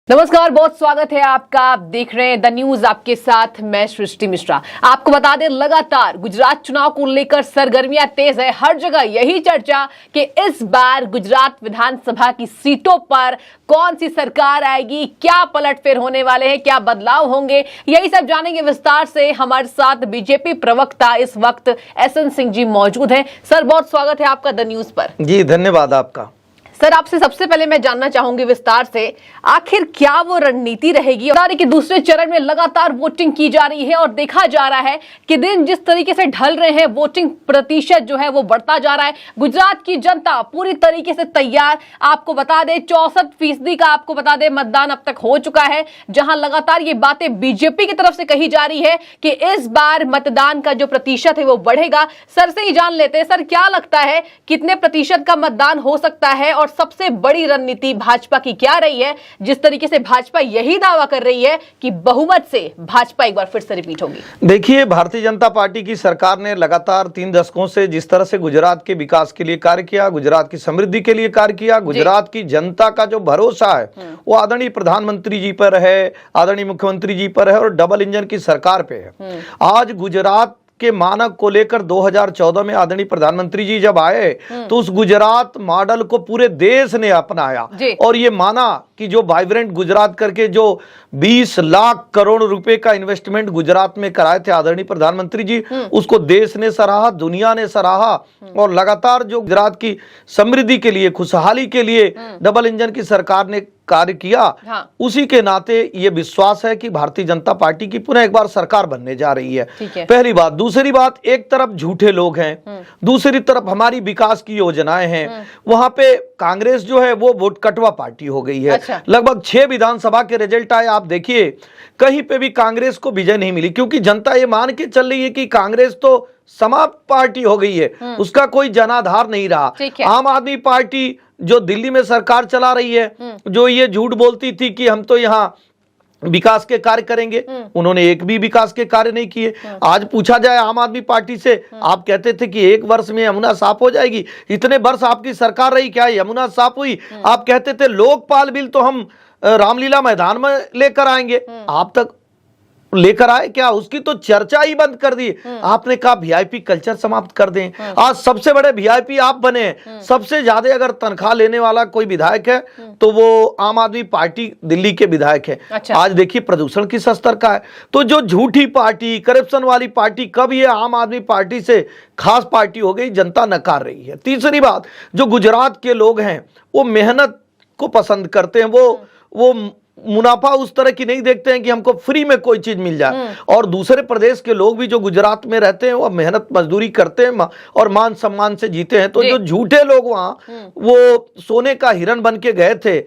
नमस्कार, बहुत स्वागत है आपका। आप देख रहे हैं द न्यूज, आपके साथ मैं सृष्टि मिश्रा। आपको बता दें, लगातार गुजरात चुनाव को लेकर सरगर्मियां तेज है। हर जगह यही चर्चा कि इस बार गुजरात विधानसभा की सीटों पर कौन सी सरकार आएगी, क्या पलटफेर होने वाले हैं, क्या बदलाव होंगे, यही सब जानेंगे विस्तार से। हमारे साथ बीजेपी प्रवक्ता इस वक्त एसएन सिंह जी मौजूद हैं। सर, बहुत स्वागत है आपका द न्यूज पर। जी धन्यवाद आपका। सर, आपसे सबसे पहले मैं जानना चाहूंगी विस्तार से, आखिर क्या वो रणनीति रहेगी कि दूसरे चरण में लगातार वोटिंग की जा रही है और देखा जा रहा है कि दिन जिस तरीके से ढल रहे हैं, वोटिंग प्रतिशत जो है वो बढ़ता जा रहा है। गुजरात की जनता पूरी तरीके से तैयार। आपको बता दें 64% का आपको बता दें मतदान अब तक हो चुका है, जहां लगातार ये बातें बीजेपी की तरफ से कही जा रही है कि इस बार मतदान का जो प्रतिशत है वो बढ़ेगा। सर से ही जान लेते हैं, सर क्या लगता है कितने प्रतिशत का मतदान हो सकता है और सबसे बड़ी रणनीति भाजपा की क्या रही है, जिस तरीके से भाजपा यही दावा कर रही है कि बहुमत से भाजपा एक बार फिर से रिपीट होगी? देखिए, भारतीय जनता पार्टी की सरकार ने लगातार 3 दशकों से जिस तरह से गुजरात के विकास के लिए कार्य किया, गुजरात की समृद्धि के लिए कार्य किया, गुजरात की जनता का जो भरोसा है वो आदरणीय प्रधानमंत्री जी पर है, आदरणीय मुख्यमंत्री जी पर है और डबल इंजन की सरकार पे है। आज गुजरात के मानक को लेकर 2014 में आदरणीय प्रधानमंत्री जी जब आए तो उस गुजरात मॉडल को पूरे देश ने अपनाया और ये माना कि जो वाइब्रेंट गुजरात करके जो 20 लाख करोड़ रुपए का इन्वेस्टमेंट गुजरात में कराए थे आदरणीय प्रधानमंत्री जी, उसको देश ने सराहा, दुनिया ने सराहा और लगातार जो गुजरात की समृद्धि के लिए, खुशहाली के लिए डबल इंजन की सरकार ने कार्य किया। उसी के नाते ये विश्वास है कि भारतीय जनता पार्टी की पुनः एक बार सरकार बनने जा रही है। पहली बात। दूसरी बात, एक तरफ झूठे लोग हैं, दूसरी तरफ हमारी विकास की योजनाएं हैं। वहां पे कांग्रेस जो है वो वोट कटवा पार्टी हो गई है। लगभग 6 विधानसभा के रिजल्ट आए, आप देखिए कहीं पे भी कांग्रेस को विजय नहीं मिली, क्योंकि जनता ये मान के चल रही है कि कांग्रेस तो समाप्त पार्टी हो गई है, उसका कोई जनाधार नहीं रहा। आम आदमी पार्टी जो दिल्ली में सरकार चला रही है, जो ये झूठ बोलती थी कि हम तो यहाँ विकास के कार्य करेंगे, उन्होंने एक भी विकास के कार्य नहीं किए। आज पूछा जाए आम आदमी पार्टी से, आप कहते थे कि 1 वर्ष में यमुना साफ हो जाएगी, इतने वर्ष आपकी सरकार रही, क्या यमुना साफ हुई? आप कहते थे लोकपाल बिल तो हम रामलीला मैदान में लेकर आएंगे, आप तक लेकर आए क्या? उसकी तो चर्चा ही बंद कर दी। आपने कहा वीआईपी कल्चर समाप्त कर दें। आज सबसे बड़े वीआईपी आप बने। सबसे ज्यादा अगर तनख्वाह लेने वाला कोई विधायक है तो वो आम आदमी पार्टी दिल्ली के विधायक है। आज देखिए प्रदूषण किस स्तर का है। तो जो झूठी पार्टी, करप्शन वाली पार्टी कब ये आम आदमी पार्टी से खास पार्टी हो गई, जनता नकार रही है। तीसरी बात, जो गुजरात के लोग हैं वो मेहनत को पसंद करते हैं, वो मुनाफा उस तरह की नहीं देखते हैं कि हमको फ्री में कोई चीज मिल जाए। और दूसरे प्रदेश के लोग भी जो गुजरात में रहते हैं वो मेहनत मजदूरी करते हैं और मान सम्मान से जीते हैं। तो जो झूठे लोग वहां वो सोने का हिरण बन के गए थे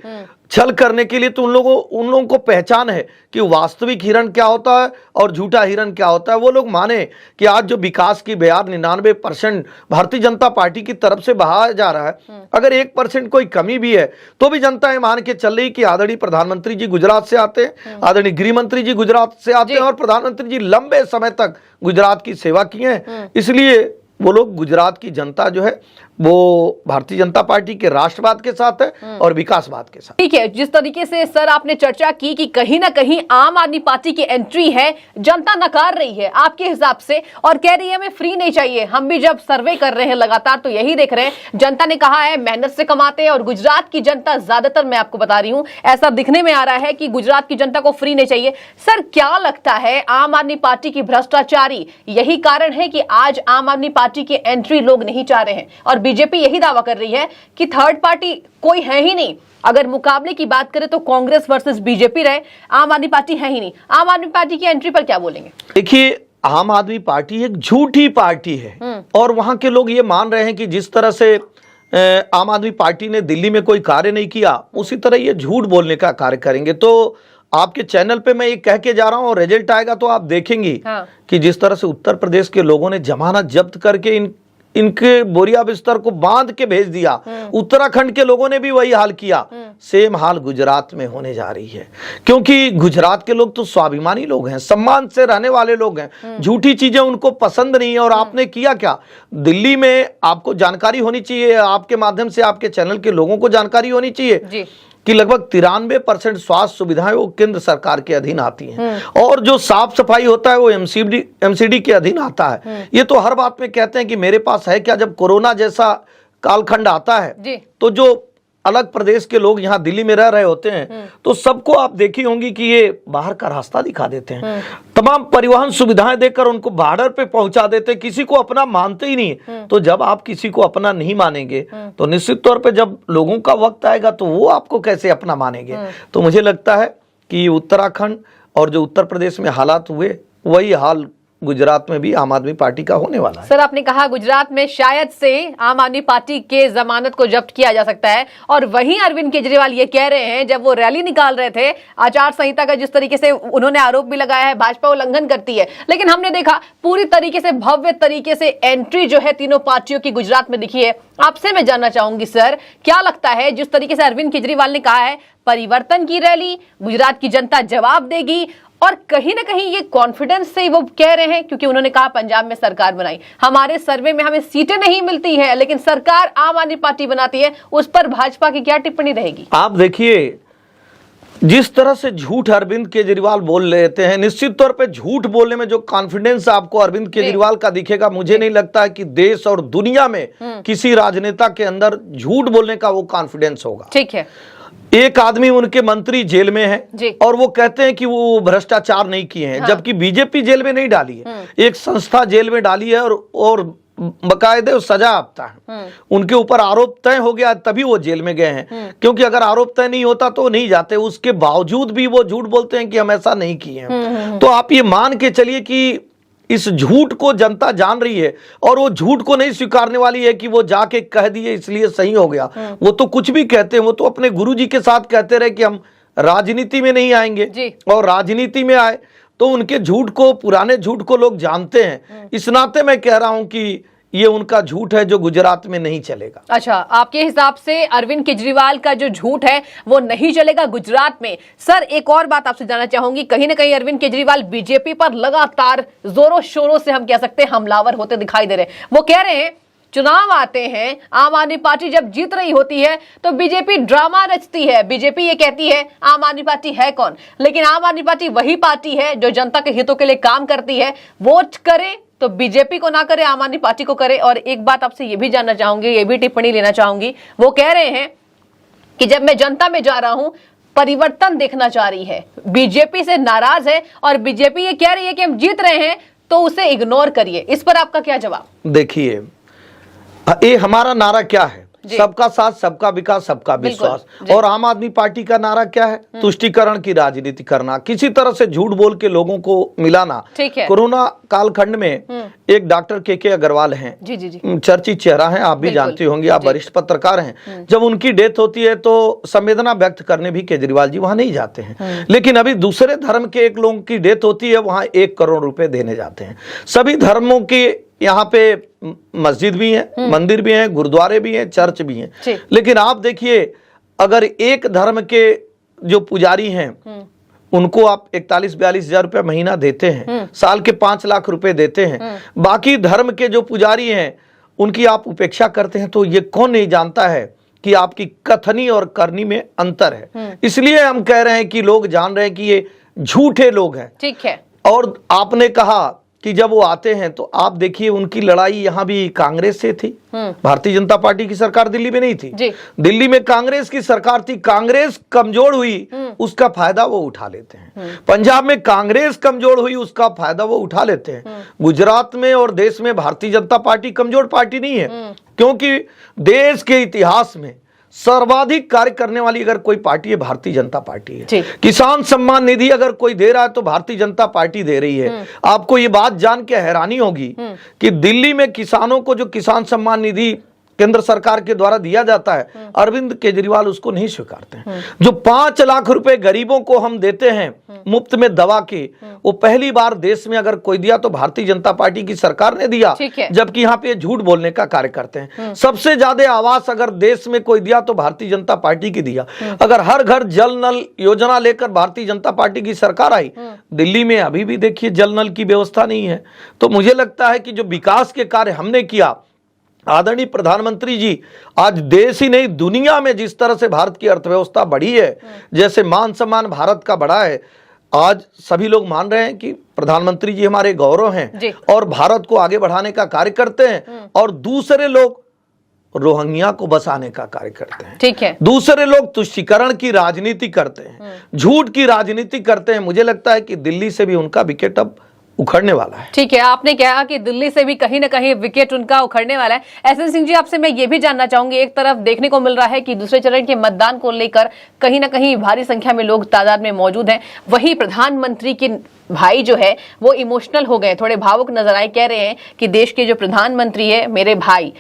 छल करने के लिए, तो उन लोगों को पहचान है कि वास्तविक हिरण क्या होता है और झूठा हिरण क्या होता है। वो लोग माने कि आज जो विकास की बयार 99% भारतीय जनता पार्टी की तरफ से बहाया जा रहा है, अगर 1% कोई कमी भी है तो भी जनता ये मान के चल रही कि आदरणीय प्रधानमंत्री जी गुजरात से आते हैं, आदरणीय गृह मंत्री जी गुजरात से आते हैं और प्रधानमंत्री जी लंबे समय तक गुजरात की सेवा की है। इसलिए वो लोग, गुजरात की जनता जो है वो भारतीय जनता पार्टी के राष्ट्रवाद के साथ है और विकासवाद के साथ। ठीक है, जिस तरीके से सर आपने चर्चा की कि कहीं ना कहीं आम आदमी पार्टी की एंट्री है, जनता नकार रही है आपके हिसाब से और कह रही है हमें फ्री नहीं चाहिए। हम भी जब सर्वे कर रहे हैं लगातार तो यही देख रहे हैं, जनता ने कहा है मेहनत से कमाते हैं और गुजरात की जनता ज्यादातर, मैं आपको बता रही हूं, ऐसा दिखने में आ रहा है कि गुजरात की जनता को फ्री नहीं चाहिए। सर क्या लगता है, आम आदमी पार्टी की भ्रष्टाचारी यही कारण है कि आज आम आदमी पार्टी की एंट्री लोग नहीं चाह रहे हैं और बीजेपी यही दावा कर रही है कि थर्ड पार्टी कोई है ही नहीं? अगर मुकाबले की बात करें तो कांग्रेस वर्सेस बीजेपी रहे, आम आदमी पार्टी है ही नहीं। आम आदमी पार्टी की एंट्री पर क्या बोलेंगे? देखिए, आम आदमी पार्टी एक झूठी पार्टी है और वहां के लोग ये मान रहे हैं कि जिस तरह से आम आदमी पार्टी ने दिल्ली में कोई कार्य नहीं किया, उसी तरह ये झूठ बोलने का कार्य करेंगे। तो आपके चैनल पे मैं ये कह के जा रहा हूं, रिजल्ट आएगा तो आप देखेंगी कि जिस तरह से उत्तर प्रदेश के लोगों ने जमानत जब्त करके इनके बोरिया बिस्तर को बांध के भेज दिया, उत्तराखंड के लोगों ने भी वही हाल किया। सेम हाल गुजरात में होने जा रही है, क्योंकि गुजरात के लोग तो स्वाभिमानी लोग हैं, सम्मान से रहने वाले लोग हैं। झूठी चीजें उनको पसंद नहीं है। और आपने किया क्या? दिल्ली में आपको जानकारी होनी चाहिए, आपके माध्यम से आपके चैनल के लोगों को जानकारी होनी चाहिए कि लगभग 93% स्वास्थ्य सुविधाएं वो केंद्र सरकार के अधीन आती हैं, और जो साफ सफाई होता है वो एमसीडी के अधीन आता है। ये तो हर बात में कहते हैं कि मेरे पास है क्या। जब कोरोना जैसा कालखंड आता है तो जो अलग प्रदेश के लोग यहाँ दिल्ली में रह रहे होते हैं तो सबको आप देखी होंगी कि ये बाहर का रास्ता दिखा देते हैं, तमाम परिवहन सुविधाएं देकर उनको बॉर्डर पे पहुंचा देते हैं, किसी को अपना मानते ही नहीं। तो जब आप किसी को अपना नहीं मानेंगे तो निश्चित तौर पे जब लोगों का वक्त आएगा तो वो आपको कैसे अपना मानेंगे। तो मुझे लगता है कि उत्तराखंड और जो उत्तर प्रदेश में हालात हुए वही हाल गुजरात में भी आम आदमी पार्टी का होने वाला है। सर, आपने कहा गुजरात में शायद से आम आदमी पार्टी के जमानत को जब्त किया जा सकता है, और वहीं अरविंद केजरीवाल ये कह रहे हैं, जब वो रैली निकाल रहे थे, आचार संहिता का जिस तरीके से उन्होंने आरोप भी लगाया है भाजपा उल्लंघन करती है, लेकिन हमने देखा पूरी तरीके से भव्य तरीके से एंट्री जो है तीनों पार्टियों की गुजरात में दिखी है। आपसे मैं जानना चाहूंगी सर, क्या लगता है जिस तरीके से अरविंद केजरीवाल ने कहा है परिवर्तन की रैली, गुजरात की जनता जवाब देगी, और कहीं ना कहीं ये कॉन्फिडेंस से वो कह रहे हैं क्योंकि उन्होंने कहा पंजाब में सरकार बनाई, हमारे सर्वे में हमें सीटें नहीं मिलती हैं लेकिन सरकार आम आदमी पार्टी बनाती है, उस पर भाजपा की क्या टिप्पणी रहेगी? आप देखिए जिस तरह से झूठ अरविंद केजरीवाल बोल लेते हैं, निश्चित तौर पे झूठ बोलने में जो कॉन्फिडेंस आपको अरविंद केजरीवाल का दिखेगा, मुझे नहीं लगता है कि देश और दुनिया में किसी राजनेता के अंदर झूठ बोलने का वो कॉन्फिडेंस होगा। ठीक है, एक आदमी उनके मंत्री जेल में है और वो कहते हैं कि वो भ्रष्टाचार नहीं किए हैं, जबकि बीजेपी जेल में नहीं डाली है, एक संस्था जेल में डाली है और बकायदे सजा आपता है, उनके ऊपर आरोप तय हो गया तभी वो जेल में गए हैं, क्योंकि अगर आरोप तय नहीं होता तो नहीं जाते। उसके बावजूद भी वो झूठ बोलते हैं कि हम ऐसा नहीं किए हैं। तो आप ये मान के चलिए कि इस झूठ को जनता जान रही है और वो झूठ को नहीं स्वीकारने वाली है कि वो जाके कह दिए इसलिए सही हो गया। वो तो कुछ भी कहते हैं, वो तो अपने गुरुजी के साथ कहते रहे कि हम राजनीति में नहीं आएंगे, और राजनीति में आए तो उनके झूठ को, पुराने झूठ को लोग जानते हैं। इस नाते मैं कह रहा हूं कि ये उनका झूठ है जो गुजरात में नहीं चलेगा। अच्छा, आपके हिसाब से अरविंद केजरीवाल का जो झूठ है वो नहीं चलेगा गुजरात में। सर, एक और बात आपसे जानना चाहूंगी, कहीं ना कहीं अरविंद केजरीवाल बीजेपी पर लगातार जोरों शोरों से हम कह सकते हैं हमलावर होते दिखाई दे रहे हैं। वो कह रहे हैं चुनाव आते हैं, आम आदमी पार्टी जब जीत रही होती है तो बीजेपी ड्रामा रचती है, बीजेपी ये कहती है आम आदमी पार्टी है कौन, लेकिन आम आदमी पार्टी वही पार्टी है जो जनता के हितों के लिए काम करती है। वोट करे तो बीजेपी को ना करे, आम आदमी पार्टी को करे। और एक बात आपसे ये भी जानना चाहूंगी, ये भी टिप्पणी लेना चाहूंगी, वो कह रहे हैं कि जब मैं जनता में जा रहा हूं परिवर्तन देखना चाह रही है, बीजेपी से नाराज है और बीजेपी ये कह रही है कि हम जीत रहे हैं तो उसे इग्नोर करिए। इस पर आपका क्या जवाब? देखिए, ये हमारा नारा क्या है? सबका साथ, सबका विकास, सबका विश्वास। और आम आदमी पार्टी का नारा क्या है? तुष्टीकरण की राजनीति करना, किसी तरह से झूठ बोल के लोगों को मिलाना। कोरोना कालखंड में एक डॉक्टर के अग्रवाल हैं, चर्चित चेहरा हैं, आप भी जानते होंगे, आप वरिष्ठ पत्रकार हैं। जब उनकी डेथ होती है तो संवेदना व्यक्त करने भी केजरीवाल जी वहां नहीं जाते हैं, लेकिन अभी दूसरे धर्म के एक लोगों की डेथ होती है, वहां 1 करोड़ रुपए देने जाते हैं। सभी धर्मों के यहाँ पे मस्जिद भी है, मंदिर भी है, गुरुद्वारे भी हैं, चर्च भी हैं, लेकिन आप देखिए अगर एक धर्म के जो पुजारी हैं उनको आप 41-42 हजार रुपया महीना देते हैं, साल के 5 लाख रुपए देते हैं, बाकी धर्म के जो पुजारी हैं उनकी आप उपेक्षा करते हैं, तो ये कौन नहीं जानता है कि आपकी कथनी और करनी में अंतर है। इसलिए हम कह रहे हैं कि लोग जान रहे हैं कि ये झूठे लोग हैं। ठीक है। और आपने कहा कि जब वो आते हैं तो आप देखिए उनकी लड़ाई यहाँ भी कांग्रेस से थी, भारतीय जनता पार्टी की सरकार दिल्ली में नहीं थी, दिल्ली में कांग्रेस की सरकार थी, कांग्रेस कमजोर हुई उसका फायदा वो उठा लेते हैं। पंजाब में कांग्रेस कमजोर हुई उसका फायदा वो उठा लेते हैं। गुजरात में और देश में भारतीय जनता पार्टी कमजोर पार्टी नहीं है, क्योंकि देश के इतिहास में सर्वाधिक कार्य करने वाली अगर कोई पार्टी है भारतीय जनता पार्टी है। किसान सम्मान निधि अगर कोई दे रहा है तो भारतीय जनता पार्टी दे रही है। आपको ये बात जान के हैरानी होगी कि दिल्ली में किसानों को जो किसान सम्मान निधि केंद्र सरकार के द्वारा दिया जाता है, अरविंद केजरीवाल उसको नहीं स्वीकारते हैं। जो 5 लाख रुपए गरीबों को हम देते हैं मुफ्त में दवा के, वो पहली बार देश में अगर कोई दिया तो भारतीय जनता पार्टी की सरकार ने दिया, जबकि यहाँ पे झूठ बोलने का कार्य करते हैं। सबसे ज्यादा आवास अगर देश में कोई दिया तो भारतीय जनता पार्टी की दिया। अगर हर घर जल नल योजना लेकर भारतीय जनता पार्टी की सरकार आई, दिल्ली में अभी भी देखिए जल नल की व्यवस्था नहीं है। तो मुझे लगता है कि जो विकास के कार्य हमने किया आदरणीय प्रधानमंत्री जी आज देश ही नहीं दुनिया में जिस तरह से भारत की अर्थव्यवस्था बढ़ी है, जैसे मान सम्मान भारत का बढ़ा है, आज सभी लोग मान रहे हैं कि प्रधानमंत्री जी हमारे गौरव हैं और भारत को आगे बढ़ाने का कार्य करते हैं, और दूसरे लोग रोहिंग्या को बसाने का कार्य करते हैं। ठीक है, दूसरे लोग तुष्टीकरण की राजनीति करते हैं, झूठ की राजनीति करते हैं। मुझे लगता है कि दिल्ली से भी उनका विकेट अब उखड़ने वाला है। ठीक है, आपने कहा कि दिल्ली से भी कहीं ना कहीं विकेट उनका उखड़ने वाला है। एसएन सिंह जी, आपसे मैं ये भी जानना चाहूंगी, एक तरफ देखने को मिल रहा है कि दूसरे चरण के मतदान को लेकर कहीं ना कहीं भारी संख्या में लोग तादाद में मौजूद हैं, वहीं प्रधानमंत्री के भाई जो है वो इमोशनल हो गए, थोड़े भावुक नजर आए, कह रहे हैं कि देश के जो प्रधानमंत्री है मेरे भाई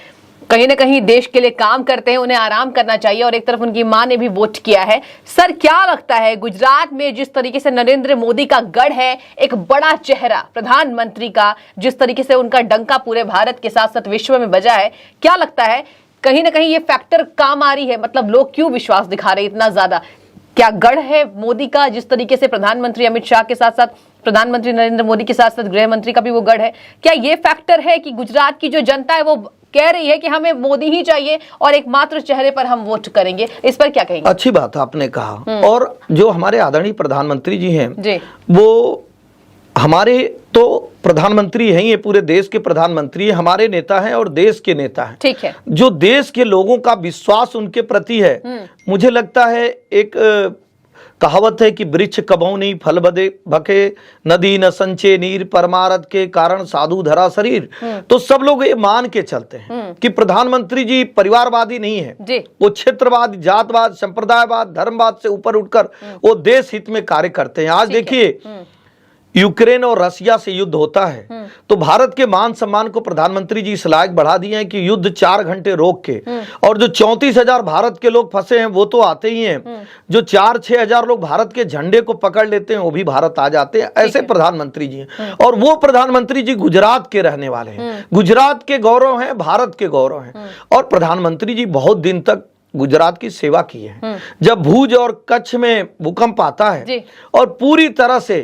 कहीं ना कहीं देश के लिए काम करते हैं, उन्हें आराम करना चाहिए, और एक तरफ उनकी मां ने भी वोट किया है। सर, क्या लगता है गुजरात में जिस तरीके से नरेंद्र मोदी का गढ़ है, एक बड़ा चेहरा प्रधानमंत्री का, जिस तरीके से उनका डंका पूरे भारत के साथ साथ विश्व में बजा है, क्या लगता है कहीं ना कहीं ये फैक्टर काम आ रही है? मतलब लोग क्यों विश्वास दिखा रहे इतना ज्यादा? क्या गढ़ है मोदी का, जिस तरीके से प्रधानमंत्री अमित शाह के साथ साथ प्रधानमंत्री नरेंद्र मोदी के साथ साथ गृह मंत्री का भी वो गढ़ है, क्या ये फैक्टर है कि गुजरात की जो जनता है वो कह रही है कि हमें मोदी ही चाहिए और एकमात्र चेहरे पर हम वोट करेंगे? इस पर क्या कहेंगे? अच्छी बात आपने कहा। और जो हमारे आदरणीय प्रधानमंत्री जी हैं जी, वो हमारे तो प्रधानमंत्री हैं, ये पूरे देश के प्रधानमंत्री हैं, हमारे नेता हैं और देश के नेता हैं। ठीक है, जो देश के लोगों का विश्वास उनके प्रति है, मुझे लगता है एक कहावत है कि वृक्ष कबहु नहीं फल बदे भके, नदी न संचे नीर, परमारथ के कारण साधु धरा शरीर। तो सब लोग ये मान के चलते हैं कि प्रधानमंत्री जी परिवारवादी नहीं है, वो क्षेत्रवाद, जातवाद, संप्रदायवाद, धर्मवाद से ऊपर उठकर वो देश हित में कार्य करते हैं। आज देखिए यूक्रेन और रसिया से युद्ध होता है तो भारत के मान सम्मान को प्रधानमंत्री जी इस लायक बढ़ा दिए हैं कि युद्ध 4 घंटे रोक के, और जो 34,000 भारत के लोग फंसे हैं वो तो आते ही हैं, जो 4-6 हजार लोग भारत के झंडे को पकड़ लेते हैं वो भी भारत आ जाते हैं। ऐसे प्रधानमंत्री जी हैं, और वो प्रधानमंत्री जी गुजरात के रहने वाले हैं, गुजरात के गौरव हैं, भारत के गौरव हैं। और प्रधानमंत्री जी बहुत दिन तक गुजरात की सेवा की है। जब भुज और कच्छ में भूकंप आता है और पूरी तरह से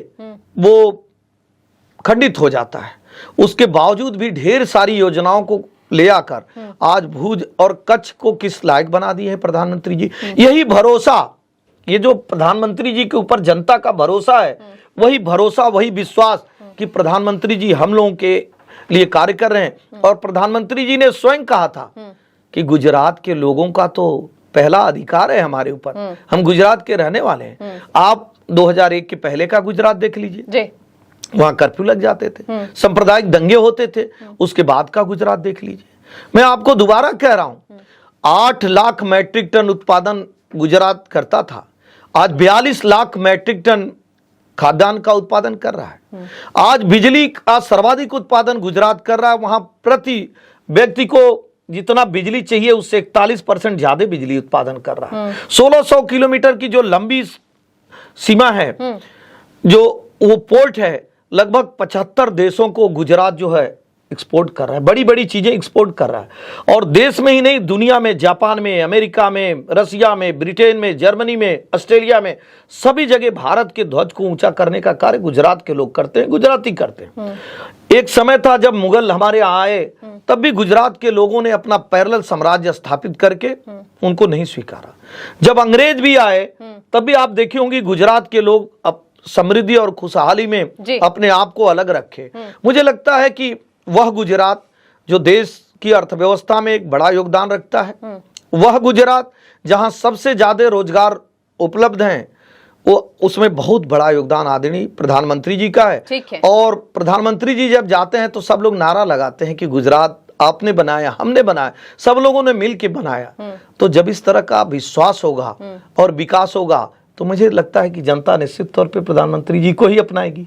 वो खंडित हो जाता है, उसके बावजूद भी ढेर सारी योजनाओं को ले आकर आज भुज और कच्छ को किस लायक बना दिए हैं प्रधानमंत्री जी। यही भरोसा, ये जो प्रधानमंत्री जी के ऊपर जनता का भरोसा है, वही भरोसा, वही विश्वास कि प्रधानमंत्री जी हम लोगों के लिए कार्य कर रहे हैं। और प्रधानमंत्री जी ने स्वयं कहा था कि गुजरात के लोगों का तो पहला अधिकार है हमारे ऊपर, हम गुजरात के रहने वाले हैं। आप 2001 के पहले का गुजरात देख लीजिए, वहां कर्फ्यू लग जाते थे, सांप्रदायिक दंगे होते थे, उसके बाद का गुजरात देख लीजिए। मैं आपको दोबारा कह रहा हूं, 8 लाख मैट्रिक टन उत्पादन गुजरात करता था, आज 42 लाख मैट्रिक टन खाद्यान्न का उत्पादन कर रहा है। आज बिजली का सर्वाधिक उत्पादन गुजरात कर रहा है, वहां प्रति व्यक्ति को जितना बिजली चाहिए उससे 41% ज्यादा बिजली उत्पादन कर रहा है। 1600 किलोमीटर की जो लंबी सीमा है, जो वो पोर्ट है, लगभग 75 देशों को गुजरात जो है एक्सपोर्ट कर रहा है, बड़ी बड़ी चीजें एक्सपोर्ट कर रहा है। और देश में ही नहीं, दुनिया में, जापान में, अमेरिका में, रसिया में, ब्रिटेन में, जर्मनी में, ऑस्ट्रेलिया में, सभी जगह भारत के ध्वज को ऊंचा करने का कार्य गुजरात के लोग करते हैं, गुजराती करते हैं। एक समय था जब मुगल हमारे यहाँ आए, तब भी गुजरात के लोगों ने अपना पैरेलल साम्राज्य स्थापित करके उनको नहीं स्वीकारा। जब अंग्रेज भी आए तब भी आप देखे होंगे गुजरात के लोग अब समृद्धि और खुशहाली में अपने आप को अलग रखे। मुझे लगता है कि वह गुजरात जो देश की अर्थव्यवस्था में एक बड़ा योगदान रखता है, वह गुजरात जहां सबसे ज्यादा रोजगार उपलब्ध हैं, वो उसमें बहुत बड़ा योगदान आदरणीय प्रधानमंत्री जी का है। और प्रधानमंत्री जी जब जाते हैं तो सब लोग नारा लगाते हैं कि गुजरात आपने बनाया, हमने बनाया, सब लोगों ने मिल के बनाया। तो जब इस तरह का विश्वास होगा और विकास होगा तो मुझे लगता है कि जनता निश्चित तौर पे प्रधानमंत्री जी को ही अपनाएगी।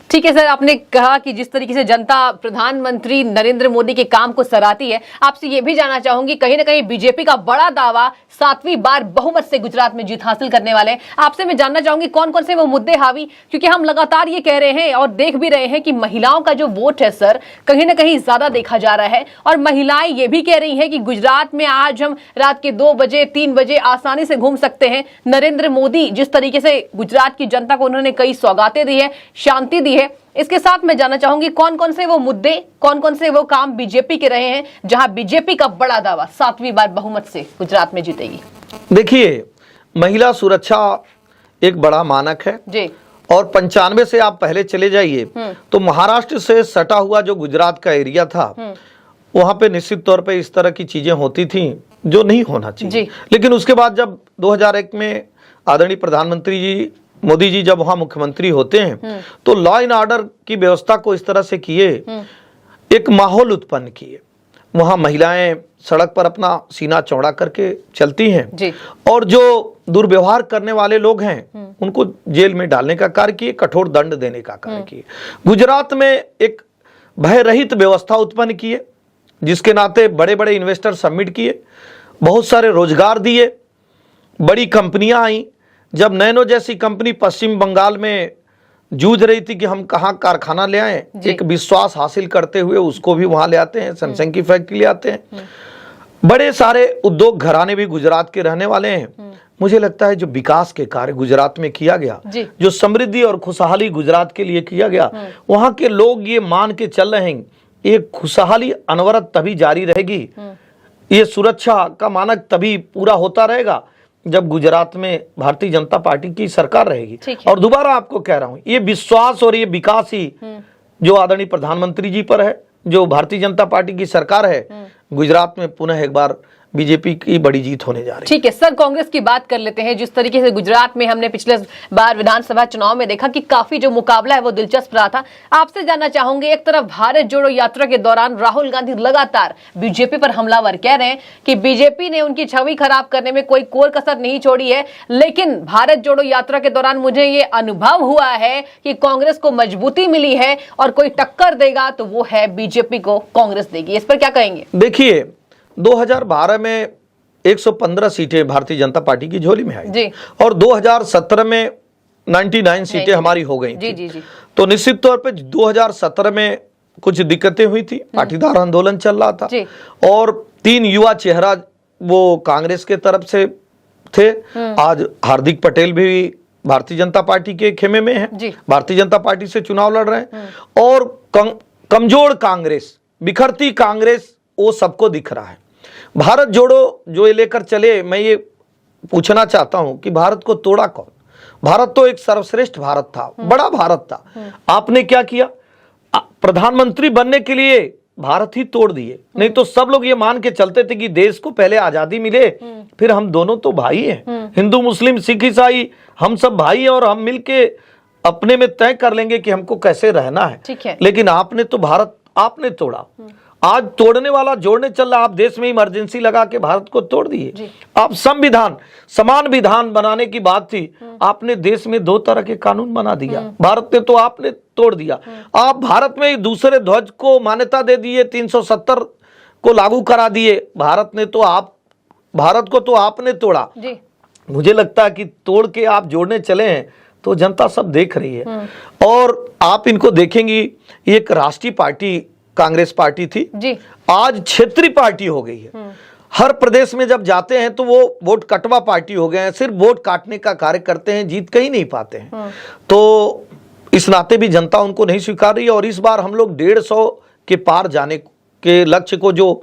ठीक है सर, आपने कहा कि जिस तरीके से जनता प्रधानमंत्री नरेंद्र मोदी के काम को सराहती है, आपसे ये भी जानना चाहूंगी, कहीं ना कहीं बीजेपी का बड़ा दावा 7वीं बार बहुमत से गुजरात में जीत हासिल करने वाले हैं। आपसे मैं जानना चाहूंगी कौन कौन से वो मुद्दे हावी, क्योंकि हम लगातार ये कह रहे हैं और देख भी रहे हैं कि महिलाओं का जो वोट है सर, कहीं ना कहीं ज्यादा देखा जा रहा है। और महिलाएं ये भी कह रही है कि गुजरात में आज हम रात के 2 बजे 3 बजे आसानी से घूम सकते हैं, नरेंद्र मोदी अभी जिस तरीके से गुजरात की जनता को उन्होंने कई सौगातें दी है, शांति दी है, इसके साथ मैं जानना चाहूंगी कौन कौन से वो मुद्दे, कौन कौन से वो काम बीजेपी के रहे हैं जहां बीजेपी का बड़ा दावा 7वीं बार बहुमत से गुजरात में जीतेगी। देखिए, महिला सुरक्षा एक बड़ा मानक है जी। और 95 से आप पहले चले जाइए तो महाराष्ट्र से सटा हुआ जो गुजरात का एरिया था वहां पे निश्चित तौर पे इस तरह की चीजें होती थी जो नहीं होना चाहिए। लेकिन उसके बाद जब 2001 में आदरणीय प्रधानमंत्री जी मोदी जी जब वहां मुख्यमंत्री होते हैं तो लॉ एंड ऑर्डर की व्यवस्था को इस तरह से किए, एक माहौल उत्पन्न किए। वहां महिलाएं सड़क पर अपना सीना चौड़ा करके चलती हैं जी। और जो दुर्व्यवहार करने वाले लोग हैं उनको जेल में डालने का कार्य किए, कठोर दंड देने का कार्य किए। गुजरात में एक भय रहित व्यवस्था उत्पन्न किए, जिसके नाते बड़े बड़े इन्वेस्टर सबमिट किए, बहुत सारे रोजगार दिए, बड़ी कंपनियां आई। जब नैनो जैसी कंपनी पश्चिम बंगाल में जूझ रही थी कि हम कहाँ कारखाना ले आए, एक विश्वास हासिल करते हुए उसको भी वहां ले आते हैं, सैमसंग की फैक्ट्री ले आते हैं। बड़े सारे उद्योग घराने भी गुजरात के रहने वाले हैं। मुझे लगता है जो विकास के कार्य गुजरात में किया गया, जो समृद्धि और खुशहाली गुजरात के लिए किया गया, वहां के लोग ये मान के चल रहे हैं ये खुशहाली अनवरत तभी जारी रहेगी, ये सुरक्षा का मानक तभी पूरा होता रहेगा जब गुजरात में भारतीय जनता पार्टी की सरकार रहेगी। और दोबारा आपको कह रहा हूं, ये विश्वास और ये विकास ही जो आदरणीय प्रधानमंत्री जी पर है, जो भारतीय जनता पार्टी की सरकार है, गुजरात में पुनः एक बार बीजेपी की बड़ी जीत होने जा रही है। ठीक है सर, कांग्रेस की बात कर लेते हैं। जिस तरीके से गुजरात में हमने पिछले बार विधानसभा चुनाव में देखा कि काफी जो मुकाबला है वो दिलचस्प रहा था। आपसे जानना चाहूंगे, एक तरफ भारत जोड़ो यात्रा के दौरान राहुल गांधी लगातार बीजेपी पर हमलावर कह रहे हैं कि बीजेपी ने उनकी छवि खराब करने में कोई कोर कसर नहीं छोड़ी है, लेकिन भारत जोड़ो यात्रा के दौरान मुझे ये अनुभव हुआ है कि कांग्रेस को मजबूती मिली है और कोई टक्कर देगा तो वो है बीजेपी को कांग्रेस देगी। इस पर क्या कहेंगे? देखिए, 2012 में 115 सीटें भारतीय जनता पार्टी की झोली में आई और 2017 में 99 सीटें हमारी हो गई थी। तो निश्चित तौर पे 2017 में कुछ दिक्कतें हुई थी, पाटीदार आंदोलन चल रहा था और 3 युवा चेहरा वो कांग्रेस के तरफ से थे। आज हार्दिक पटेल भी भारतीय जनता पार्टी के खेमे में है, भारतीय जनता पार्टी से चुनाव लड़ रहे हैं और कमजोर कांग्रेस, बिखरती कांग्रेस, वो सबको दिख रहा है। भारत जोड़ो जो ये लेकर चले, मैं ये पूछना चाहता हूं कि भारत को तोड़ा कौन? भारत तो एक सर्वश्रेष्ठ भारत था, बड़ा भारत था। आपने क्या किया? प्रधानमंत्री बनने के लिए भारत ही तोड़ दिए। नहीं तो सब लोग ये मान के चलते थे कि देश को पहले आजादी मिले, फिर हम दोनों तो भाई हैं, हिंदू मुस्लिम सिख ईसाई हम सब भाई हैं और हम मिलके अपने में तय कर लेंगे कि हमको कैसे रहना है। लेकिन आपने तो भारत आपने तोड़ा। आज तोड़ने वाला जोड़ने चल रहा। आप देश में इमरजेंसी लगा के भारत को तोड़ दिए। आप संविधान समान विधान बनाने की बात थी, आपने देश में 2 तरह के कानून बना दिया, भारत ने तो आपने तोड़ दिया। आप भारत में दूसरे ध्वज को मान्यता दे दिए, 370 को लागू करा दिए। भारत को तो आपने तोड़ा। मुझे लगता है कि तोड़ के आप जोड़ने चले हैं तो जनता सब देख रही है। और आप इनको देखेंगी, एक राष्ट्रीय पार्टी कांग्रेस पार्टी थी, आज क्षेत्रीय पार्टी हो गई है। हर प्रदेश में जब जाते हैं तो वो वोट कटवा पार्टी हो गए हैं, सिर्फ वोट काटने का कार्य करते हैं, जीत कहीं नहीं पाते हैं। तो इस नाते भी जनता उनको नहीं स्वीकार रही है। और इस बार हम लोग 150 के पार जाने के लक्ष्य को जो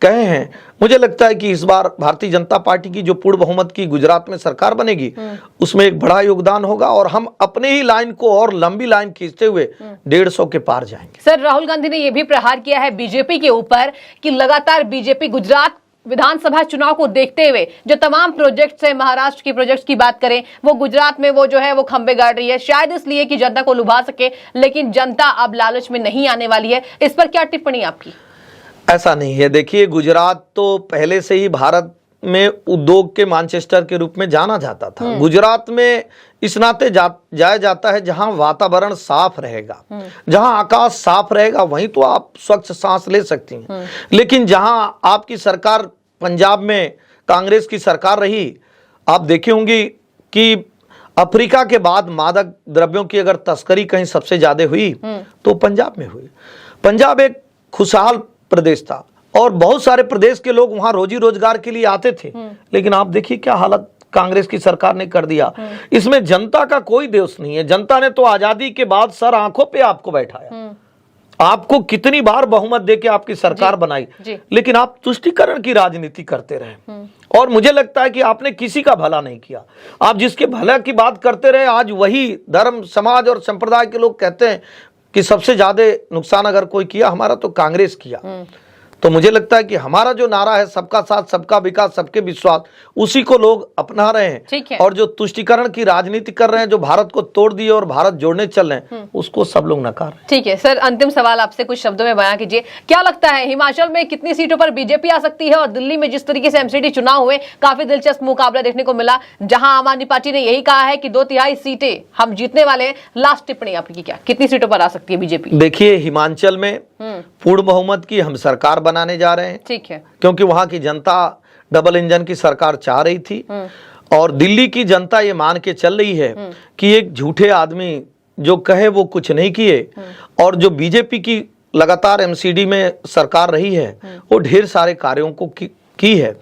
कहे हैं, मुझे लगता है कि इस बार भारतीय जनता पार्टी की जो पूर्ण बहुमत की गुजरात में सरकार बनेगी, उसमें एक बड़ा योगदान होगा और हम अपने ही लाइन को और लंबी लाइन खींचते हुए 150 के पार जाएंगे। सर, राहुल गांधी ने यह भी प्रहार किया है बीजेपी के ऊपर कि लगातार बीजेपी गुजरात विधानसभा चुनाव को देखते हुए जो तमाम प्रोजेक्ट्स है, महाराष्ट्र की प्रोजेक्ट्स की बात करें, वो गुजरात में वो जो है वो खंबे गाड़ रही है, शायद इसलिए कि जनता को लुभा सके, लेकिन जनता अब लालच में नहीं आने वाली है। इस पर क्या टिप्पणी आपकी? ऐसा नहीं है। देखिए, गुजरात तो पहले से ही भारत में उद्योग के मैनचेस्टर के रूप में जाना जाता था। गुजरात में इस नाते जाया जाता है जहां वातावरण साफ रहेगा, जहां आकाश साफ रहेगा, वहीं तो आप स्वच्छ सांस ले सकती हैं। लेकिन जहां आपकी सरकार पंजाब में कांग्रेस की सरकार रही, आप देखे होंगे कि अफ्रीका के बाद मादक द्रव्यों की अगर तस्करी कहीं सबसे ज्यादा हुई तो पंजाब में हुई। पंजाब एक खुशहाल प्रदेश था और बहुत सारे प्रदेश के लोग वहां रोजी रोजगार के लिए आते थे, लेकिन आप देखिए क्या हालत कांग्रेस की सरकार ने कर दिया। इसमें जनता का कोई दोष नहीं है। जनता ने तो आजादी के बाद सर आंखों पे आपको बैठाया, आपको कितनी बार बहुमत देके आपकी सरकार बनाई, लेकिन आप तुष्टीकरण की राजनीति करते रहे और मुझे लगता है कि आपने किसी का भला नहीं किया। आप जिसके भला की बात करते रहे, आज वही धर्म समाज और संप्रदाय के लोग कहते हैं कि सबसे ज्यादा नुकसान अगर कोई किया हमारा तो कांग्रेस किया। तो मुझे लगता है कि हमारा जो नारा है सबका साथ सबका विकास सबके विश्वास, उसी को लोग अपना रहे हैं। और जो तुष्टीकरण की राजनीति कर रहे हैं, जो भारत को तोड़ दिए और भारत जोड़ने चल रहे हैं, उसको सब लोग नकार रहे हैं। ठीक है सर, अंतिम सवाल आपसे कुछ शब्दों में बयां कीजिए, क्या लगता है हिमाचल में कितनी सीटों पर बीजेपी आ सकती है? और दिल्ली में जिस तरीके से एमसीडी चुनाव हुए, काफी दिलचस्प मुकाबला देखने को मिला, जहां आम आदमी पार्टी ने यही कहा है कि 2/3 सीटें हम जीतने वाले हैं। लास्ट टिप्पणी आपकी क्या, कितनी सीटों पर आ सकती है बीजेपी? देखिए, हिमाचल में पूर्ण बहुमत की हम सरकार बनाने जा रहे हैं। ठीक है, क्योंकि वहां की जनता डबल इंजन की सरकार चाह रही थी और दिल्ली की जनता ये मान के चल रही है कि एक झूठे आदमी जो कहे वो कुछ नहीं किए, और जो बीजेपी की लगातार एमसीडी में सरकार रही है वो ढेर सारे कार्यों को की है।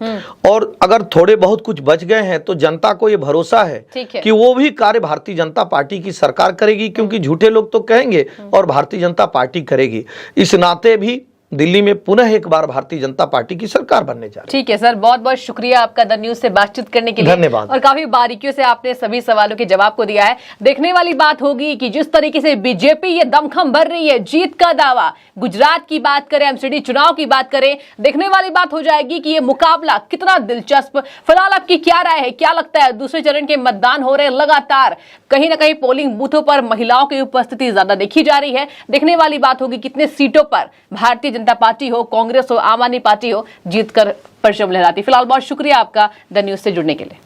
और अगर थोड़े बहुत कुछ बच गए हैं तो जनता को ये भरोसा है कि वो भी कार्य भारतीय जनता पार्टी की सरकार करेगी, क्योंकि झूठे लोग तो कहेंगे और भारतीय जनता पार्टी करेगी। इस नाते भी दिल्ली में पुनः एक बार भारतीय जनता पार्टी की सरकार बनने जा रही है। ठीक है सर, बहुत बहुत शुक्रिया आपका द न्यूज से बातचीत करने के लिए। धन्यवाद। और काफी बारीकियों से आपने सभी सवालों के जवाब को दिया है। देखने वाली बात होगी कि जिस तरीके से बीजेपी ये दमखम भर रही है, जीत का दावा, गुजरात की बात करें, एमसीडी चुनाव की बात करें, देखने वाली बात हो जाएगी कि ये मुकाबला कितना दिलचस्प। फिलहाल आपकी क्या राय है, क्या लगता है? दूसरे चरण के मतदान हो रहे लगातार, कहीं ना कहीं पोलिंग बूथों पर महिलाओं की उपस्थिति ज्यादा देखी जा रही है। देखने वाली बात होगी कितने सीटों पर भारतीय जनता पार्टी हो, कांग्रेस हो, आम आदमी पार्टी हो, जीतकर परचम लहराती। फिलहाल बहुत शुक्रिया आपका द न्यूज से जुड़ने के लिए।